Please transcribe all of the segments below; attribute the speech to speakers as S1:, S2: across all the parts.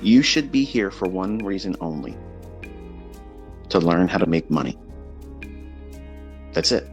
S1: You should be here for one reason only: to learn how to make money. That's it.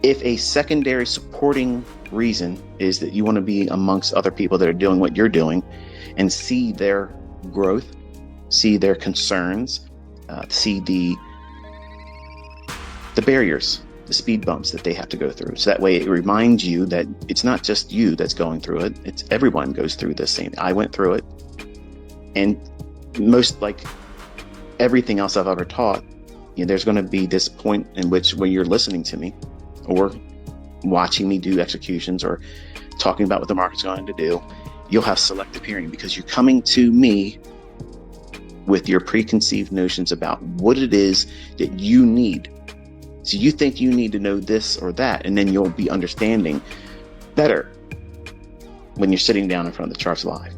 S1: If a secondary supporting reason is that you want to be amongst other people that are doing what you're doing and see their growth, see their concerns, see the barriers, the speed bumps that they have to go through. So that way it reminds you that it's not just you that's going through it. It's everyone goes through this same. I went through it. And most, like everything else I've ever taught, there's going to be this point in which when you're listening to me or watching me do executions or talking about what the market's going to do, you'll have selective hearing because you're coming to me with your preconceived notions about what it is that you need. So you think you need to know this or that, and then you'll be understanding better when you're sitting down in front of the charts live.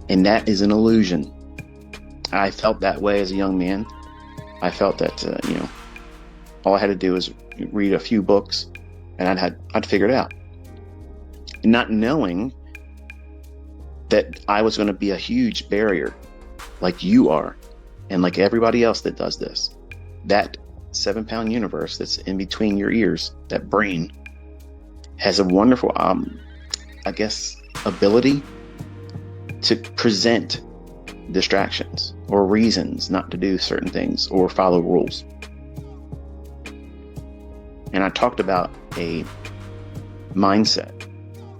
S1: And that is an illusion. I felt that way as a young man. I felt that, all I had to do was read a few books and I'd figure it out. And not knowing that I was going to be a huge barrier like you are and like everybody else that does this. That 7-pound universe that's in between your ears, that brain, has a wonderful, ability to present distractions or reasons not to do certain things or follow rules. And I talked about a mindset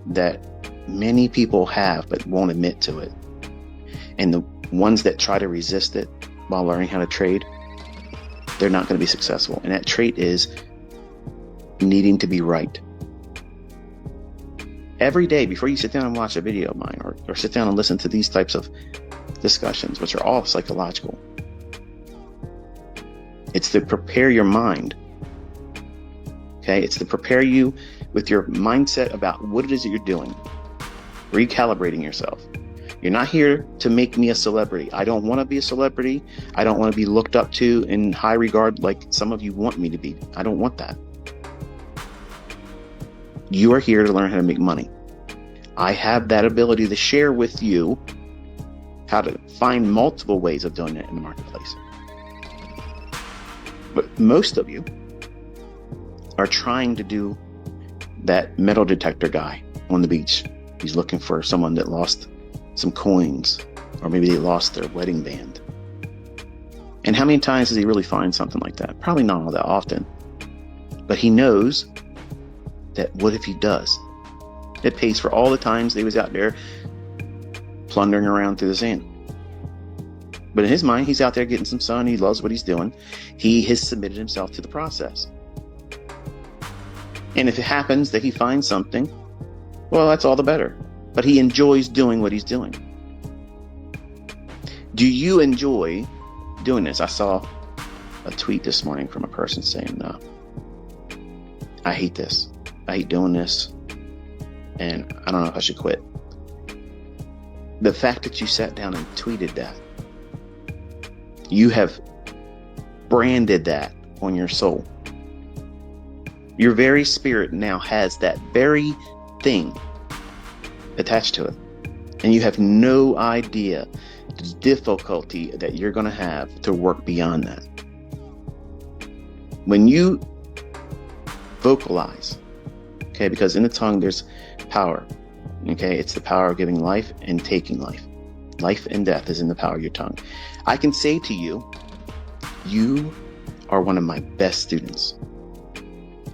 S1: that many people have but won't admit to it. And the ones that try to resist it while learning how to trade, they're not going to be successful. And that trait is needing to be right. Every day before you sit down and watch a video of mine or sit down and listen to these types of discussions, which are all psychological, it's to prepare your mind. Okay, it's to prepare you with your mindset about what it is that you're doing, recalibrating yourself. You're not here to make me a celebrity. I don't want to be a celebrity. I don't want to be looked up to in high regard like some of you want me to be. I don't want that. You are here to learn how to make money. I have that ability to share with you how to find multiple ways of doing it in the marketplace. But most of you are trying to do that metal detector guy on the beach. He's looking for someone that lost some coins, or maybe they lost their wedding band. And how many times does he really find something like that? Probably not all that often. But he knows that what if he does? It pays for all the times they was out there plundering around through the sand. But in his mind, he's out there getting some sun. He loves what he's doing. He has submitted himself to the process. And if it happens that he finds something, well, that's all the better. But he enjoys doing what he's doing. Do you enjoy doing this? I saw a tweet this morning from a person saying, I hate this. I hate doing this. And I don't know if I should quit. The fact that you sat down and tweeted that, you have branded that on your soul. Your very spirit now has that very thing attached to it. And you have no idea the difficulty that you're going to have to work beyond that. When you vocalize, okay, because in the tongue there's power, okay, it's the power of giving life and taking life. Life and death is in the power of your tongue. I can say to you, you are one of my best students.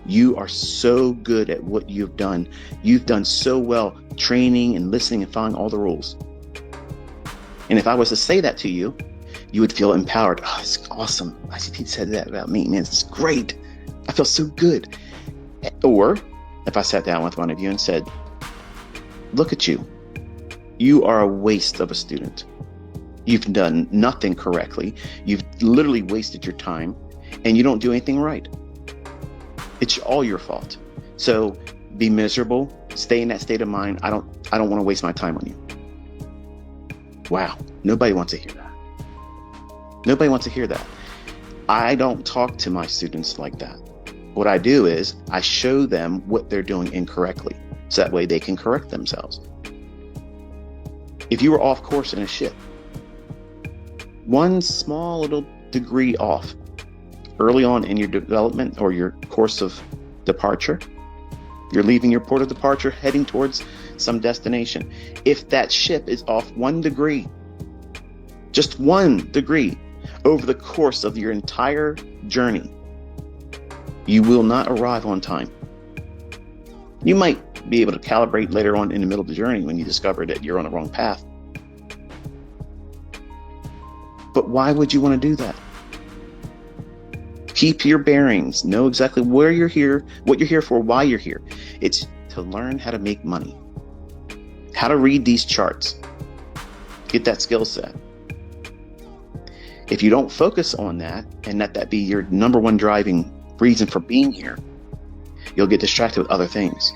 S1: You are so good at what you've done. You've done so well training and listening and following all the rules. And if I was to say that to you, you would feel empowered. Oh, it's awesome. ICT said that about me. Man, it's great. I feel so good. Or if I sat down with one of you and said, look at you. You are a waste of a student. You've done nothing correctly. You've literally wasted your time and you don't do anything right. It's all your fault. So be miserable, stay in that state of mind. I don't want to waste my time on you. Wow. Nobody wants to hear that. Nobody wants to hear that. I don't talk to my students like that. What I do is I show them what they're doing incorrectly. So that way they can correct themselves. If you were off course in a ship, one small little degree off early on in your development or your course of departure, you're leaving your port of departure, heading towards some destination. If that ship is off 1 degree, just 1 degree over the course of your entire journey, you will not arrive on time. You might be able to calibrate later on in the middle of the journey when you discover that you're on the wrong path. But why would you want to do that? Keep your bearings. Know exactly where you're here, what you're here for, why you're here. It's to learn how to make money, how to read these charts, get that skill set. If you don't focus on that and let that be your number one driving reason for being here, you'll get distracted with other things.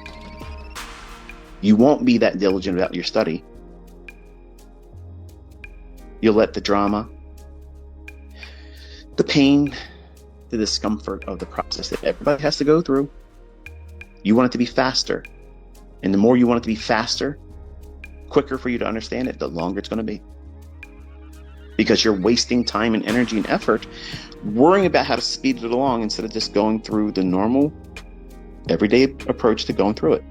S1: You won't be that diligent about your study. You'll let the drama, the pain, the discomfort of the process that everybody has to go through. You want it to be faster. And the more you want it to be faster, quicker for you to understand it, the longer it's going to be. Because you're wasting time and energy and effort worrying about how to speed it along instead of just going through the normal, everyday approach to going through it.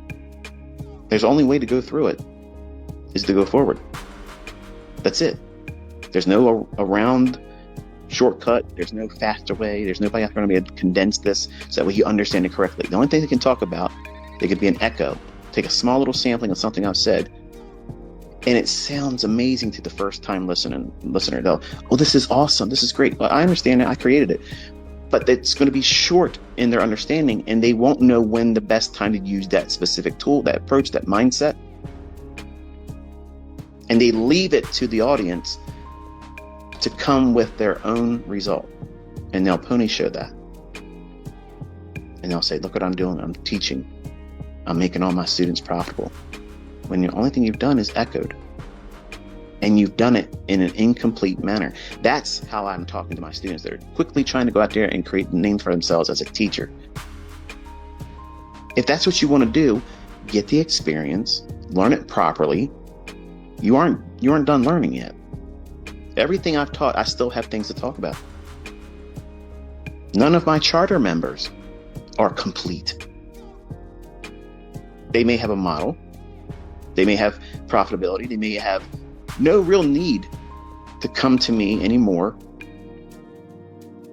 S1: There's only way to go through it is to go forward. That's it. There's no around shortcut. There's no faster way. There's nobody going to be able to condense this so that way you understand it correctly. The only thing they can talk about, they could be an echo. Take a small little sampling of something I've said, and it sounds amazing to the first time listener. They'll, oh, this is awesome. This is great. Well, I understand it. I created it. But it's going to be short in their understanding, and they won't know when the best time to use that specific tool, that approach, that mindset. And they leave it to the audience to come with their own result. And they'll pony show that. And they'll say, look what I'm doing. I'm teaching. I'm making all my students profitable. When the only thing you've done is echoed. And you've done it in an incomplete manner. That's how I'm talking to my students. They're quickly trying to go out there and create a name for themselves as a teacher. If that's what you want to do, get the experience, learn it properly. You aren't done learning yet. Everything I've taught, I still have things to talk about. None of my charter members are complete. They may have a model. They may have profitability. They may have no real need to come to me anymore.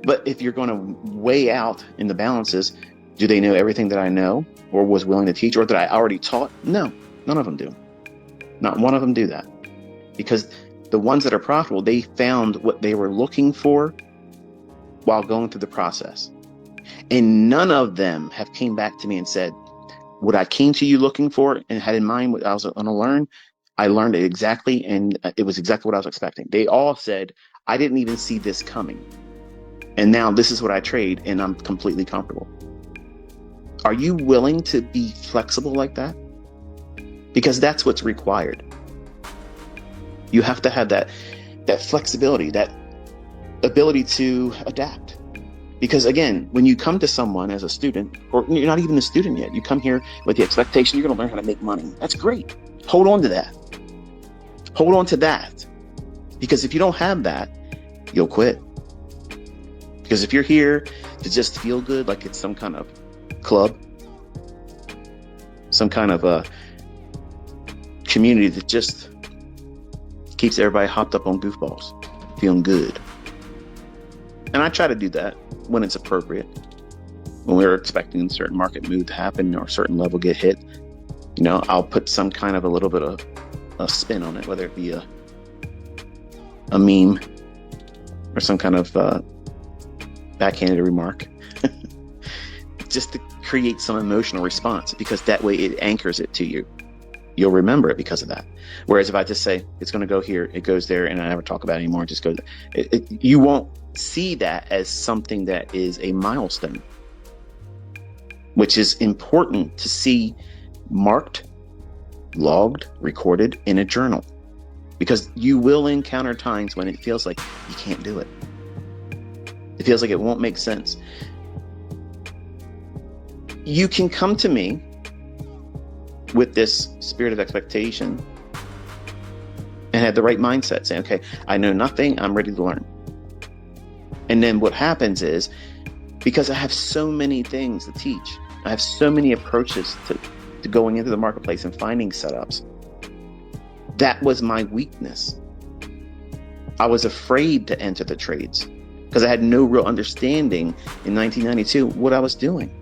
S1: But if you're going to weigh out in the balances, do they know everything that I know or was willing to teach or that I already taught? No, none of them do. Not one of them do that. Because the ones that are profitable, they found what they were looking for while going through the process. And none of them have came back to me and said, what I came to you looking for and had in mind what I was going to learn, I learned it exactly, and it was exactly what I was expecting. They all said, I didn't even see this coming. And now this is what I trade, and I'm completely comfortable. Are you willing to be flexible like that? Because that's what's required. You have to have that flexibility, that ability to adapt. Because again, when you come to someone as a student, or you're not even a student yet, you come here with the expectation you're going to learn how to make money. That's great. Hold on to that. Hold on to that. Because if you don't have that, you'll quit. Because if you're here to just feel good, like it's some kind of club, some kind of a community that just keeps everybody hopped up on goofballs, feeling good. And I try to do that when it's appropriate. When we're expecting a certain market move to happen or a certain level get hit, I'll put some kind of a little bit of a spin on it, whether it be a meme or some kind of backhanded remark, just to create some emotional response, because that way it anchors it to you. You'll remember it because of that. Whereas if I just say it's going to go here, it goes there, and I never talk about it anymore, it just goes, you won't see that as something that is a milestone, which is important to see marked, logged, recorded in a journal, because you will encounter times when it feels like you can't do it. It feels like it won't make sense. You can come to me with this spirit of expectation had the right mindset, saying, okay, I know nothing, I'm ready to learn. And then what happens is, because I have so many things to teach, I have so many approaches to going into the marketplace and finding setups. That was my weakness. I was afraid to enter the trades because I had no real understanding in 1992 what I was doing.